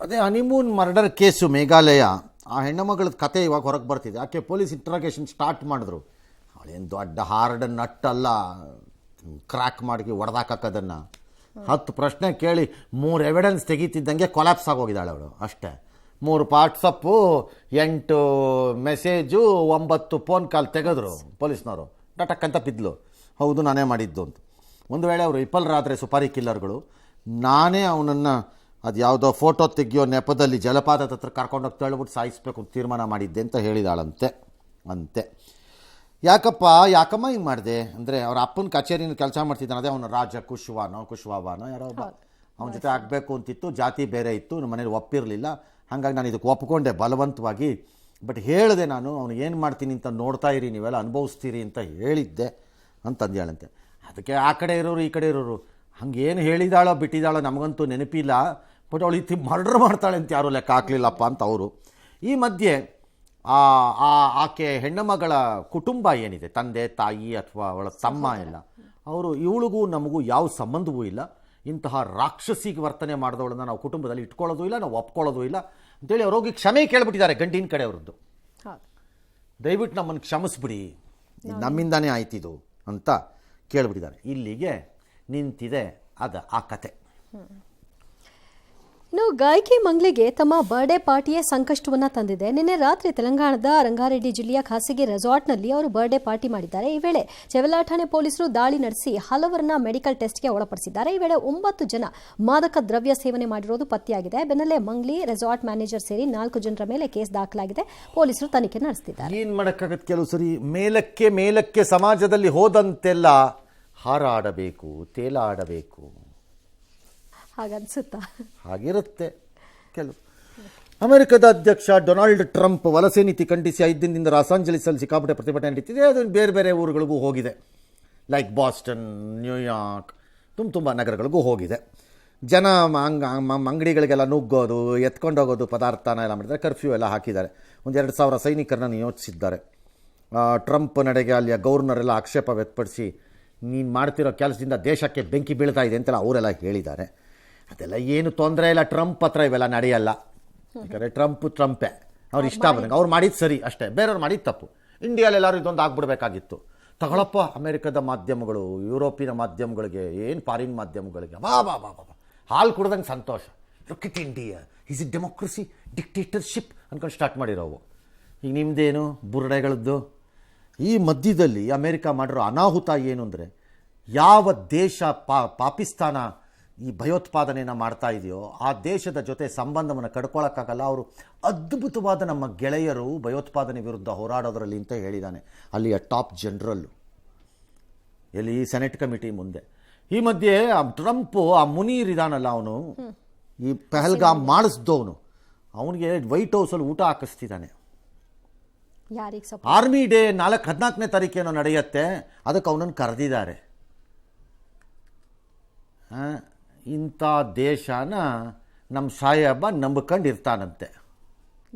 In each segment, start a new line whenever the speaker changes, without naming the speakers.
ಅದೇ honeymoon murder case Meghalaya, ಆ ಹೆಣ್ಣುಮಗಳ ಕತೆ ಇವಾಗ ಹೊರಗೆ ಬರ್ತಿದೆ. ಆಕೆ ಪೊಲೀಸ್ ಇಂಟ್ರಾಗೇಷನ್ ಸ್ಟಾರ್ಟ್ ಮಾಡಿದ್ರು. ಅವಳೇನು ದೊಡ್ಡ ಹಾರ್ಡ್ ನಟ್ಟಲ್ಲ, ಕ್ರ್ಯಾಕ್ ಮಾಡಿ ಒಡೆದಾಕದನ್ನು 10 ಪ್ರಶ್ನೆ ಕೇಳಿ 3 ಎವಿಡೆನ್ಸ್ ತೆಗೀತಿದ್ದಂಗೆ ಕೊಲ್ಯಾಪ್ಸ್ ಆಗೋಗಿದ್ದಾಳೆ ಅವಳು. ಅಷ್ಟೇ 3 ವಾಟ್ಸಪ್ಪು, 8 ಮೆಸೇಜು, 9 ಫೋನ್ ಕಾಲ್ ತೆಗೆದ್ರು ಪೊಲೀಸ್ನವರು. ಟಟಕ್ಕಂತ ಬಿದ್ಲು. ಹೌದು ನಾನೇ ಮಾಡಿದ್ದು ಅಂತ. ಒಂದು ವೇಳೆ ಅವರು ವಿಫಲರಾದರೆ ಸುಪಾರಿ ಕಿಲ್ಲರ್ಗಳು, ನಾನೇ ಅವನನ್ನು ಅದು ಯಾವುದೋ ಫೋಟೋ ತೆಗಿಯೋ ನೆಪದಲ್ಲಿ ಜಲಪಾತದ ಹತ್ರ ಕರ್ಕೊಂಡೋಗಿ ತಳ್ಳಿಬಿಟ್ಟು ಸಾಯಿಸಬೇಕು ತೀರ್ಮಾನ ಮಾಡಿದ್ದೆ ಅಂತ ಹೇಳಿದಾಳಂತೆ. ಯಾಕಮ್ಮ ಹಿಂಗೆ ಮಾಡಿದೆ ಅಂದರೆ, ಅವ್ರ ಅಪ್ಪನ ಕಚೇರಿನ ಕೆಲಸ ಮಾಡ್ತಿದ್ದಾನೆ. ಅದೇ ಅವನು ರಾಜ ಕುಶ್ವಾಬಾನೋ ಯಾರೋ ಒಬ್ಬ, ಅವನ ಜೊತೆ ಆಗಬೇಕು ಅಂತಿತ್ತು. ಜಾತಿ ಬೇರೆ ಇತ್ತು, ನಮ್ಮ ಮನೇಲಿ ಒಪ್ಪಿರಲಿಲ್ಲ. ಹಾಗಾಗಿ ನಾನು ಇದಕ್ಕೆ ಒಪ್ಕೊಂಡೆ ಬಲವಂತವಾಗಿ. ಬಟ್ ಹೇಳಿದೆ ನಾನು, ಅವನು ಏನು ಮಾಡ್ತೀನಿ ಅಂತ ನೋಡ್ತಾ ಇರಿ, ನೀವೆಲ್ಲ ಅನುಭವಿಸ್ತೀರಿ ಅಂತ ಹೇಳಿದ್ದೆ ಅಂತಂದೇಳಂತೆ. ಅದಕ್ಕೆ ಆ ಕಡೆ ಇರೋರು ಈ ಕಡೆ ಇರೋರು ಹಂಗೇನು ಹೇಳಿದಾಳೋ ಬಿಟ್ಟಿದ್ದಾಳೋ ನಮಗಂತೂ ನೆನಪಿಲ್ಲ. ಬಟ್ ಅವಳು ಇತ್ತಿ ಮರ್ಡರ್ ಮಾಡ್ತಾಳೆ ಅಂತ ಯಾರೂ ಲೆಕ್ಕ ಹಾಕಲಿಲ್ಲಪ್ಪ ಅಂತ ಅವರು. ಈ ಮಧ್ಯೆ ಆಕೆ ಹೆಣ್ಣುಮಗಳ ಕುಟುಂಬ ಏನಿದೆ, ತಂದೆ ತಾಯಿ ಅಥವಾ ಅವಳ ತಮ್ಮ ಎಲ್ಲ, ಅವರು ಇವಳಿಗೂ ನಮಗೂ ಯಾವ ಸಂಬಂಧವೂ ಇಲ್ಲ, ಇಂತಹ ರಾಕ್ಷಸಿಗೆ ವರ್ತನೆ ಮಾಡಿದವಳನ್ನ ನಾವು ಕುಟುಂಬದಲ್ಲಿ ಇಟ್ಕೊಳ್ಳೋದು ಇಲ್ಲ, ನಾವು ಒಪ್ಕೊಳ್ಳೋದು ಇಲ್ಲ ಅಂತೇಳಿ ಅವ್ರೋಗಿ ಕ್ಷಮೆ ಕೇಳ್ಬಿಟ್ಟಿದ್ದಾರೆ ಗಂಡಿನ ಕಡೆಯವ್ರದ್ದು. ದಯವಿಟ್ಟು ನಮ್ಮನ್ನು ಕ್ಷಮಿಸ್ಬಿಡಿ, ನಮ್ಮಿಂದಾನೇ ಆಯ್ತಿದು ಅಂತ ಕೇಳ್ಬಿಟ್ಟಿದ್ದಾರೆ. ಇಲ್ಲಿಗೆ ನಿಂತಿದೆ ಆ ಕತೆ.
ಇನ್ನು ಗಾಯಕಿ ಮಂಗ್ಲಿಗೆ ತಮ್ಮ ಬರ್ಡೇ ಪಾರ್ಟಿಯೇ ಸಂಕಷ್ಟವನ್ನ ತಂದಿದೆ. ನಿನ್ನೆ ರಾತ್ರಿ ತೆಲಂಗಾಣದ ರಂಗಾರೆಡ್ಡಿ ಜಿಲ್ಲೆಯ ಖಾಸಗಿ ರೆಸಾರ್ಟ್ನಲ್ಲಿ ಅವರು ಬರ್ಡೇ ಪಾರ್ಟಿ ಮಾಡಿದ್ದಾರೆ. ಈ ವೇಳೆ ಚೆವೆಲ್ಲಾಠಾಣೆ ಪೊಲೀಸರು ದಾಳಿ ನಡೆಸಿ ಹಲವರನ್ನ ಮೆಡಿಕಲ್ ಟೆಸ್ಟ್ಗೆ ಒಳಪಡಿಸಿದ್ದಾರೆ. ಈ ವೇಳೆ 9 ಜನ ಮಾದಕ ದ್ರವ್ಯ ಸೇವನೆ ಮಾಡಿರೋದು ಪತ್ತೆಯಾಗಿದೆ. ಬೆನ್ನಲ್ಲೇ ಮಂಗ್ಲಿ ರೆಸಾರ್ಟ್ ಮ್ಯಾನೇಜರ್ ಸೇರಿ 4 ಜನರ ಮೇಲೆ ಕೇಸ್ ದಾಖಲಾಗಿದೆ. ಪೊಲೀಸರು ತನಿಖೆ ನಡೆಸುತ್ತಿದ್ದಾರೆ.
ಏನು ಮಾಡೋಕ್ಕಾಗತ್ತೆ, ಕೆಲವು ಸರಿ ಮೇಲಕ್ಕೆ ಸಮಾಜದಲ್ಲಿ ಹೋದಂತೆಲ್ಲ ಹಾರಾಡಬೇಕು, ತೇಲಾಡಬೇಕು,
ಹಾಗನ್ಸುತ್ತಾ?
ಹಾಗಿರುತ್ತೆ ಕೆಲವು. ಅಮೆರಿಕದ ಅಧ್ಯಕ್ಷ ಡೊನಾಲ್ಡ್ ಟ್ರಂಪ್ ವಲಸೆ ನೀತಿ ಖಂಡಿಸಿ 5 ದಿನದಿಂದ ಲಾಸ್ ಏಂಜಲೀಸಲ್ಲಿ ಸಿಕ್ಕಾಪಟ್ಟೆ ಪ್ರತಿಭಟನೆ ನಡೀತಿದೆ. ಅದು ಬೇರೆ ಊರುಗಳಿಗೂ ಹೋಗಿದೆ, ಲೈಕ್ ಬಾಸ್ಟನ್, ನ್ಯೂಯಾರ್ಕ್, ತುಂಬ ನಗರಗಳಿಗೂ ಹೋಗಿದೆ. ಜನ ಅಂಗಡಿಗಳಿಗೆಲ್ಲ ನುಗ್ಗೋದು, ಎತ್ಕೊಂಡೋಗೋದು, ಪದಾರ್ಥನ ಎಲ್ಲ ಮಾಡಿದ್ದಾರೆ. ಕರ್ಫ್ಯೂ ಎಲ್ಲ ಹಾಕಿದ್ದಾರೆ. 2,000 ಸೈನಿಕರನ್ನು ನಿಯೋಜಿಸಿದ್ದಾರೆ. ಟ್ರಂಪ್ ನಡೆಗೆ ಅಲ್ಲಿಯ ಗವರ್ನರೆಲ್ಲ ಆಕ್ಷೇಪ ವ್ಯಕ್ತಪಡಿಸಿ, ನೀನು ಮಾಡ್ತಿರೋ ಕೆಲಸದಿಂದ ದೇಶಕ್ಕೆ ಬೆಂಕಿ ಬೀಳ್ತಾ ಇದೆ ಅಂತೆಲ್ಲ ಅವರೆಲ್ಲ ಹೇಳಿದ್ದಾರೆ. ಅದೆಲ್ಲ ಏನು ತೊಂದರೆ ಇಲ್ಲ, ಟ್ರಂಪ್ ಹತ್ರ ಇವೆಲ್ಲ ನಡೆಯಲ್ಲ. ಯಾಕಂದರೆ ಟ್ರಂಪೇ, ಅವ್ರು ಇಷ್ಟ ಬಂದಂಗೆ ಅವ್ರು ಮಾಡಿದ್ದು ಸರಿ ಅಷ್ಟೇ, ಬೇರೆಯವ್ರು ಮಾಡಿದ್ದು ತಪ್ಪು. ಇಂಡಿಯಾಲೆಲ್ಲರೂ ಇದೊಂದು ಆಗ್ಬಿಡ್ಬೇಕಾಗಿತ್ತು. ತಗೊಳಪ್ಪ, ಅಮೆರಿಕದ ಮಾಧ್ಯಮಗಳು, ಯುರೋಪಿನ ಮಾಧ್ಯಮಗಳಿಗೆ, ಏನು ಫಾರಿನ್ ಮಾಧ್ಯಮಗಳಿಗೆ ಬಾ ಹಾಲು ಕುಡ್ದಂಗೆ ಸಂತೋಷ. Look it India, is it democracy, dictatorship ಅನ್ಕೊಂಡು ಸ್ಟಾರ್ಟ್ ಮಾಡಿರೋವು. ಈಗ ನಿಮ್ಮದೇನು ಬುರುಡೆಗಳದ್ದು. ಈ ಮಧ್ಯದಲ್ಲಿ ಅಮೆರಿಕ ಮಾಡಿರೋ ಅನಾಹುತ ಏನು ಅಂದರೆ, ಯಾವ ದೇಶ ಪಾಕಿಸ್ತಾನ ಈ ಭಯೋತ್ಪಾದನೆಯನ್ನು ಮಾಡ್ತಾ ಇದೆಯೋ ಆ ದೇಶದ ಜೊತೆ ಸಂಬಂಧವನ್ನು ಕಡ್ಕೊಳ್ಳೋಕ್ಕಾಗಲ್ಲ. ಅವರು ಅದ್ಭುತವಾದ ನಮ್ಮ ಗೆಳೆಯರು ಭಯೋತ್ಪಾದನೆ ವಿರುದ್ಧ ಹೋರಾಡೋದ್ರಲ್ಲಿ ಅಂತ ಹೇಳಿದ್ದಾನೆ ಅಲ್ಲಿಯ ಟಾಪ್ ಜನರಲ್ಲು, ಎಲ್ಲಿ ಸೆನೆಟ್ ಕಮಿಟಿ ಮುಂದೆ. ಈ ಮಧ್ಯೆ ಟ್ರಂಪು ಆ ಮುನೀರ್ ಇದಾನಲ್ಲ, ಅವನು ಈ ಪಹಲ್ಗಾಮ್ ಮಾಡಿಸ್ದವನು, ಅವನಿಗೆ ವೈಟ್ ಹೌಸಲ್ಲಿ ಊಟ ಹಾಕಿಸ್ತಿದ್ದಾನೆ. ಆರ್ಮಿ ಡೇ 14ನೇ ತಾರೀಕೇನೋ ನಡೆಯುತ್ತೆ, ಅದಕ್ಕೆ ಅವನನ್ನು ಕರೆದಿದ್ದಾರೆ. ಇಂಥ ದೇಶನ ನಮ್ಮ ಸಾಹೇಬ ನಂಬಿಕೊಂಡು ಇರ್ತಾನಂತೆ,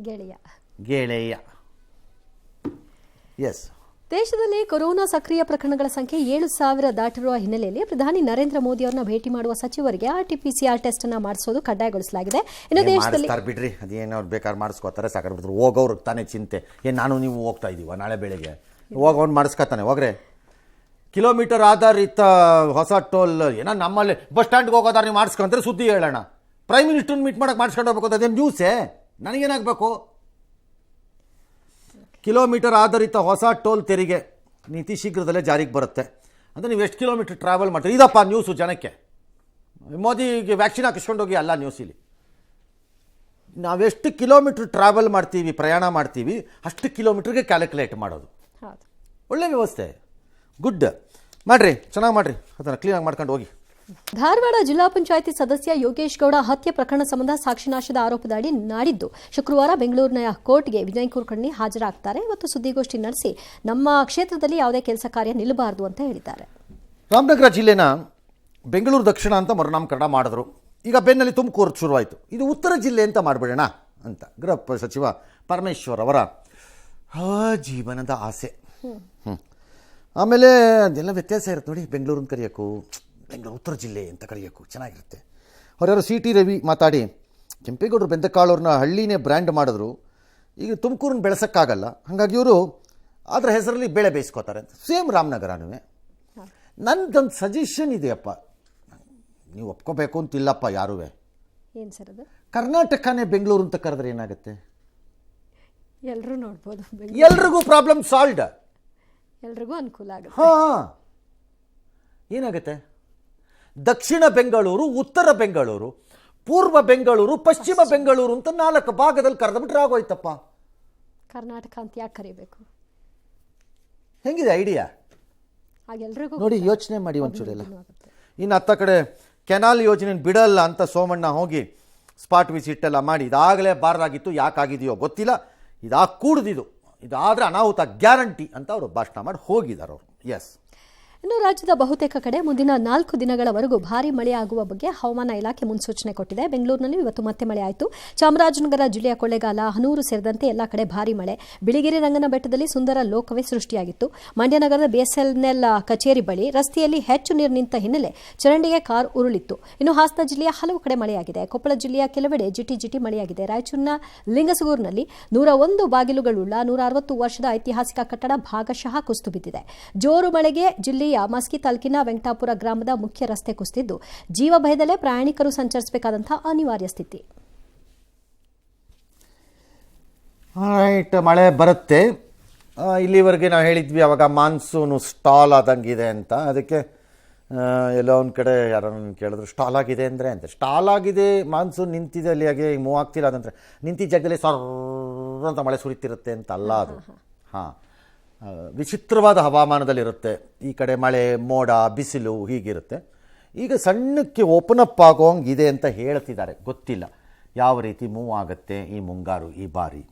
ಗೆಳೆಯ. ಎಸ್.
ದೇಶದಲ್ಲಿ ಕೊರೋನಾ ಸಕ್ರಿಯ ಪ್ರಕರಣಗಳ ಸಂಖ್ಯೆ 7,000 ದಾಟಿರುವ ಹಿನ್ನೆಲೆಯಲ್ಲಿ ಪ್ರಧಾನಿ ನರೇಂದ್ರ ಮೋದಿ ಅವರನ್ನ ಭೇಟಿ ಮಾಡುವ ಸಚಿವರಿಗೆ RT-PCR ಟೆಸ್ಟ್ ಅನ್ನು ಮಾಡಿಸೋದು ಕಡ್ಡಾಯಗೊಳಿಸಲಾಗಿದೆ. ಇನ್ನು ದೇಶದಲ್ಲಿ
ಬಿಡ್ರಿ, ಅದೇನು ಅವ್ರು ಬೇಕಾದ್ರೆ ಮಾಡಿಸ್ಕೋತಾರೆ, ಸಾಕಾಗ್ಬಿಡ್ತಾರೆ. ಹೋಗೋರ್ಗೆ ತಾನೇ ಚಿಂತೆ. ನಾನು ನೀವು ಹೋಗ್ತಾ ಇದ್ದೀವ ನಾಳೆ ಬೆಳಿಗ್ಗೆ, ಹೋಗೋನು ಮಾಡಿಸ್ಕೊತಾನೆ, ಹೋಗ್ರೆ. ಕಿಲೋಮೀಟರ್ ಆಧಾರಿತ ಹೊಸ ಟೋಲ್ ಏನೋ ನಮ್ಮಲ್ಲಿ ಬಸ್ ಸ್ಟ್ಯಾಂಡ್ಗೆ ಹೋಗೋದಾರೆ, ನೀವು ಮಾಡಿಸ್ಕೊಂಡ್ರೆ ಸುದ್ದಿ ಹೇಳೋಣ. ಪ್ರೈಮ್ ಮಿನಿಸ್ಟರ್ನ ಮೀಟ್ ಮಾಡೋಕೆ ಮಾಡಿಸ್ಕೊಂಡು ಹೋಗ್ಬೇಕು ಅಂತ ಅದೇನು ನ್ಯೂಸೇ? ನನಗೇನಾಗಬೇಕು? ಕಿಲೋಮೀಟರ್ ಆಧಾರಿತ ಹೊಸ ಟೋಲ್ ತೆರಿಗೆ ನೀತಿ ಶೀಘ್ರದಲ್ಲೇ ಜಾರಿಗೆ ಬರುತ್ತೆ. ಅಂದರೆ ನೀವು ಎಷ್ಟು ಕಿಲೋಮೀಟರ್ ಟ್ರಾವೆಲ್ ಮಾಡ್ತೀರಿ, ಇದಪ್ಪ ನ್ಯೂಸು ಜನಕ್ಕೆ. ಮೋದಿಗೆ ವ್ಯಾಕ್ಸಿನ್ ಹಾಕಿಸ್ಕೊಂಡೋಗಿ ಅಲ್ಲ ನ್ಯೂಸ್ ಇಲ್ಲಿ. ನಾವೆಷ್ಟು ಕಿಲೋಮೀಟ್ರ್ ಟ್ರಾವೆಲ್ ಮಾಡ್ತೀವಿ, ಪ್ರಯಾಣ ಮಾಡ್ತೀವಿ, ಅಷ್ಟು ಕಿಲೋಮೀಟ್ರಿಗೆ ಕ್ಯಾಲ್ಕುಲೇಟ್ ಮಾಡೋದು. ಒಳ್ಳೆ ವ್ಯವಸ್ಥೆ, ಗುಡ್ ಮಾಡಿರಿ, ಚೆನ್ನಾಗಿ ಮಾಡಿರಿ, ಅದನ್ನು ಕ್ಲೀನಾಗಿ ಮಾಡ್ಕೊಂಡು ಹೋಗಿ.
ಧಾರವಾಡ ಜಿಲ್ಲಾ ಪಂಚಾಯಿತಿ ಸದಸ್ಯ ಯೋಗೇಶ್ ಗೌಡ ಹತ್ಯೆ ಪ್ರಕರಣ ಸಂಬಂಧ ಸಾಕ್ಷಿನಾಶದ ಆರೋಪದಡಿ ನಾಡಿದ್ದು ಶುಕ್ರವಾರ ಬೆಂಗಳೂರಿನ ಕೋರ್ಟ್ಗೆ ವಿಜಯ್ ಕುಲಕರ್ಣಿ ಹಾಜರಾಗ್ತಾರೆ. ಇವತ್ತು ಸುದ್ದಿಗೋಷ್ಠಿ ನಡೆಸಿ ನಮ್ಮ ಕ್ಷೇತ್ರದಲ್ಲಿ ಯಾವುದೇ ಕೆಲಸ ಕಾರ್ಯ ನಿಲ್ಲಬಾರದು ಅಂತ ಹೇಳಿದ್ದಾರೆ.
ರಾಮನಗರ ಜಿಲ್ಲೆನ ಬೆಂಗಳೂರು ದಕ್ಷಿಣ ಅಂತ ಮರುನಾಮಕರಣ ಮಾಡಿದ್ರು. ಈಗ ಬೆನ್ನಲ್ಲಿ ತುಮಕೂರು ಶುರುವಾಯಿತು. ಇದು ಉತ್ತರ ಜಿಲ್ಲೆ ಅಂತ ಮಾಡಿಬಿಡೋಣ ಅಂತ ಗೃಹ ಸಚಿವ ಪರಮೇಶ್ವರ್ ಅವರ ಜೀವನದ ಆಸೆ. ಆಮೇಲೆ ಅದೆಲ್ಲ ವ್ಯತ್ಯಾಸ ಇರುತ್ತೆ ನೋಡಿ, ಬೆಂಗಳೂರನ್ನ ಕರೆಯೋಕ್ಕೂ ಬೆಂಗಳೂರು ಉತ್ತರ ಜಿಲ್ಲೆ ಅಂತ ಕರೆಯೋಕ್ಕೂ ಚೆನ್ನಾಗಿರುತ್ತೆ. ಅವ್ರು ಯಾರು CT ರವಿ ಮಾತಾಡಿ ಕೆಂಪೇಗೌಡರು ಬೆಂದಕಾಳವ್ರನ್ನ ಹಳ್ಳಿನೇ ಬ್ರ್ಯಾಂಡ್ ಮಾಡಿದ್ರು. ಈಗ ತುಮಕೂರನ್ನ ಬೆಳೆಸೋಕ್ಕಾಗಲ್ಲ, ಹಾಗಾಗಿ ಇವರು ಅದರ ಹೆಸರಲ್ಲಿ ಬೇಳೆ ಬೇಯಿಸ್ಕೋತಾರೆ ಅಂತ. ಸೇಮ್ ರಾಮನಗರನೂ. ನನ್ನದೊಂದು ಸಜೆಷನ್ ಇದೆಯಪ್ಪ, ನೀವು ಒಪ್ಕೋಬೇಕು ಅಂತಿಲ್ಲಪ್ಪ ಯಾರೂ.
ಏನು ಸರ್ ಅದು?
ಕರ್ನಾಟಕನೇ ಬೆಂಗಳೂರು ಅಂತ ಕರೆದ್ರೆ ಏನಾಗುತ್ತೆ?
ಎಲ್ಲರೂ ನೋಡ್ಬೋದು,
ಎಲ್ರಿಗೂ ಪ್ರಾಬ್ಲಮ್ ಸಾಲ್ವ್ಡ್,
ಎಲ್ರಿಗೂ ಅನುಕೂಲ ಆಗುತ್ತೆ.
ಹಾಂ, ಏನಾಗುತ್ತೆ? ದಕ್ಷಿಣ ಬೆಂಗಳೂರು, ಉತ್ತರ ಬೆಂಗಳೂರು, ಪೂರ್ವ ಬೆಂಗಳೂರು, ಪಶ್ಚಿಮ ಬೆಂಗಳೂರು ಅಂತ 4 ಭಾಗದಲ್ಲಿ ಕರೆದ್ಬಿಟ್ರೆ ಆಗೋಯ್ತಪ್ಪ.
ಕರ್ನಾಟಕ ಅಂತ ಯಾಕೆ ಕರಿಬೇಕು?
ಹೆಂಗಿದೆ ಐಡಿಯಾ?
ಆಗೆಲ್ರಿಗೂ
ನೋಡಿ, ಯೋಚನೆ ಮಾಡಿ ಒಂಚೂರೆಲ್ಲ. ಇನ್ನು ಹತ್ತ ಕಡೆ ಕೆನಾಲ್ ಯೋಜನೆ ಬಿಡಲ್ಲ ಅಂತ ಸೋಮಣ್ಣ ಹೋಗಿ ಸ್ಪಾಟ್ ವಿಸಿಟ್ ಎಲ್ಲ ಮಾಡಿ, ಇದಾಗಲೇ ಬಾರದಾಗಿತ್ತು, ಯಾಕಾಗಿದೆಯೋ ಗೊತ್ತಿಲ್ಲ, ಇದಾಗಿ ಕೂಡ್ದಿದ್ದು, ಇದಾದರೆ ಅನಾಹುತ ಗ್ಯಾರಂಟಿ ಅಂತ ಅವರು ಭಾಷಣ ಮಾಡಿ ಹೋಗಿದ್ದಾರೆ ಅವರು. ಎಸ್.
ಇನ್ನು ರಾಜ್ಯದ ಬಹುತೇಕ ಕಡೆ ಮುಂದಿನ 4 ದಿನಗಳವರೆಗೂ ಭಾರೀ ಮಳೆಯಾಗುವ ಬಗ್ಗೆ ಹವಾಮಾನ ಇಲಾಖೆ ಮುನ್ಸೂಚನೆ ಕೊಟ್ಟಿದೆ. ಬೆಂಗಳೂರಿನಲ್ಲಿ ಇವತ್ತು ಮತ್ತೆ ಮಳೆ ಆಯಿತು. ಚಾಮರಾಜನಗರ ಜಿಲ್ಲೆಯ ಕೊಳ್ಳೇಗಾಲ, ಹನೂರು ಸೇರಿದಂತೆ ಎಲ್ಲ ಕಡೆ ಭಾರೀ ಮಳೆ. ಬಿಳಿಗಿರಿ ರಂಗನ ಬೆಟ್ಟದಲ್ಲಿ ಸುಂದರ ಲೋಕವೇ ಸೃಷ್ಟಿಯಾಗಿತ್ತು. ಮಂಡ್ಯ ನಗರದ ಬಿಎಸ್ಎನ್ಎಲ್ ಕಚೇರಿ ಬಳಿ ರಸ್ತೆಯಲ್ಲಿ ಹೆಚ್ಚು ನೀರು ನಿಂತ ಹಿನ್ನೆಲೆ ಚರಂಡಿಗೆ ಕಾರ್ ಉರುಳಿತ್ತು. ಇನ್ನು ಹಾಸನ ಜಿಲ್ಲೆಯ ಹಲವು ಕಡೆ ಮಳೆಯಾಗಿದೆ. ಕೊಪ್ಪಳ ಜಿಲ್ಲೆಯ ಕೆಲವೆಡೆ ಜಿಟಿ ಮಳೆಯಾಗಿದೆ. ರಾಯಚೂರಿನ ಲಿಂಗಸಗೂರಿನಲ್ಲಿ 101 ಬಾಗಿಲುಗಳುಳ್ಳ 160 ವರ್ಷದ ಐತಿಹಾಸಿಕ ಕಟ್ಟಡ ಭಾಗಶಃ ಕುಸಿದು ಬಿದ್ದಿದೆ. ಜೋರು ಮಳೆಗೆ ಜಿಲ್ಲೆಯ ಮಸ್ಕಿ ತಾಲೂಕಿನ ವೆಂಕಟಾಪುರ ಗ್ರಾಮದ ಮುಖ್ಯ ರಸ್ತೆ ಕುಸಿದಿದ್ದು, ಜೀವ ಭಯದಲ್ಲೇ ಪ್ರಯಾಣಿಕರು ಸಂಚರಿಸಬೇಕಾದಂತಹ ಅನಿವಾರ್ಯ ಸ್ಥಿತಿ.
ಮಳೆ ಬರುತ್ತೆ. ಇಲ್ಲಿವರೆಗೆ ನಾವು ಹೇಳಿದ್ವಿ ಅವಾಗ ಮಾನ್ಸೂನು ಸ್ಟಾಲ್ ಆದಂಗಿದೆ ಅಂತ. ಅದಕ್ಕೆ ಎಲ್ಲೋ ಒಂದು ಕಡೆ ಯಾರನ್ನು ಕೇಳಿದ್ರು ಸ್ಟಾಲ್ ಆಗಿದೆ ಅಂದರೆ ಅಂತ. ಸ್ಟಾಲ್ ಆಗಿದೆ, ಮಾನ್ಸೂನ್ ನಿಂತಿದೆ, ಅಲ್ಲಿ ಹಾಗೆ ಮೂವ್ ಆಗ್ತಿಲ್ಲ ಅದಂದರೆ ನಿಂತಿದ್ದ ಜಾಗದಲ್ಲಿ ಸರ್ರ ಅಂತ ಮಳೆ ಸುರಿತಿರುತ್ತೆ ಅಂತ ಅಲ್ಲ ಅದು. ಹಾಂ, ವಿಚಿತ್ರವಾದ ಹವಾಮಾನದಲ್ಲಿರುತ್ತೆ. ಈ ಕಡೆ ಮಳೆ, ಮೋಡ, ಬಿಸಿಲು ಹೀಗಿರುತ್ತೆ. ಈಗ ಸಣ್ಣಕ್ಕೆ ಓಪನ್ ಅಪ್ ಆಗೋಂಗಿದೆ ಅಂತ ಹೇಳ್ತಿದ್ದಾರೆ. ಗೊತ್ತಿಲ್ಲ ಯಾವ ರೀತಿ ಮೂವ್ ಆಗುತ್ತೆ ಈ ಮುಂಗಾರು ಈ ಬಾರಿ.